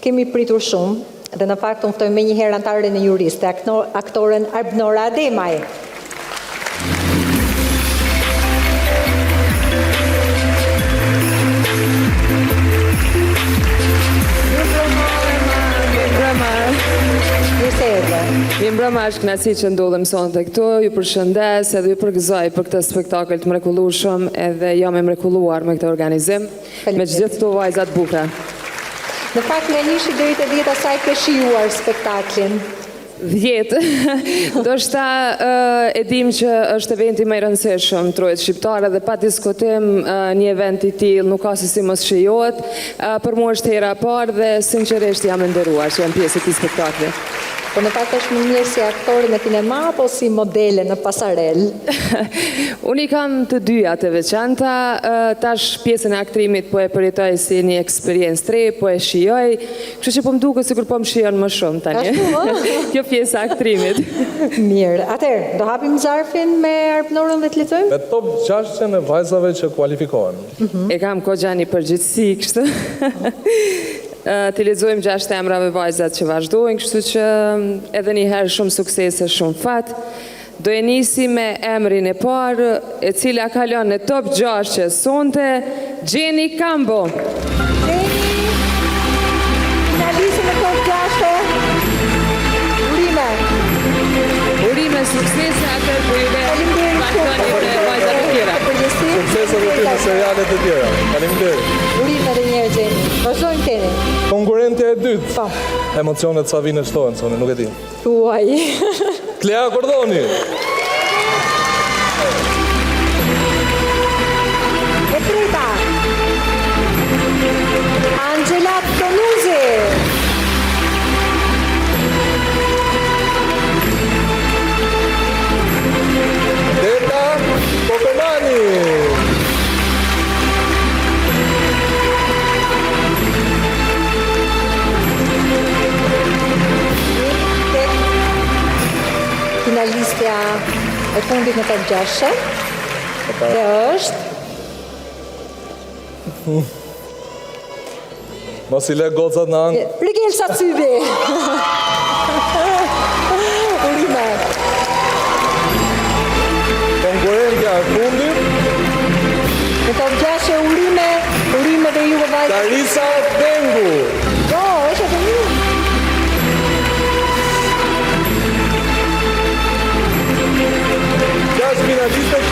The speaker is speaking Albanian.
kemi pritur shumë dhe në fakt unë ftoj me një herë anëtarën e juriste, aktoren Arbnora Ademaj. Mi mbrëma është kënaqësi që ndodhem sonte këtu, ju përshëndes edhe ju përgëzoj për këtë spektakël të mrekullueshëm edhe jam e mrekulluar me këtë organizim, me gjithë këto vajza të bukura. Në fakt me nishi deri te 10 asaj ke shijuar spektaklin. 10. Ndoshta e dim që është eventi më i rëndësishëm trojës shqiptare dhe pa diskutim një event i tillë nuk ka se si mos shijohet. Për mua është hera e parë dhe sinqerisht jam e nderuar që jam pjesë e këtij spektakli. Po në fakt është më mirë si aktore në kinema apo si modele në pasarel? Unë i kam të dyja të veçanta, tash pjesën e aktrimit po e përjetoj si një eksperiencë tre, po e shijoj, kështu që po më duket sikur po më shijon më shumë tani. Kjo pjesë e aktrimit. Mirë, atëherë, do hapim zarfin me Arbnorën dhe të lexojmë? Me top 6 e vajzave që kualifikohen. E kam goxha një përgjithësi kështu. Të lexojmë 6 emrave vajzat që vazhdojnë, kështu që edhe një herë shumë suksese, shumë fat. Do e nisi me emrin e parë, e cila kalon në top 6 që sonte, Gjeni Kambo. Gjeni, finalistë në top 6. Urime. Urime, suksese atër për juve vazhdoni dhe vajzat të tjera. Suksese dhe ty në serialet të tjera. Faleminderit. Urime dhe njerë Gjeni. Vazhdojmë teni. Konkurrentja e dytë. Po. Emocionet sa vinë shtohen, sonë, nuk e di. Tuaj. Klea Kordoni. E treta. Angela Tonuzi. Deta Kokomani. Finalistja e fundit në top 6 dhe është Mos i le gocat në angë. Rigelsa Cybi. Urime. Konkurrentja e fundit. Në top 6 urime dhe juve vajzë. Larisa Dengu. Jo, është edhe një. Finalistët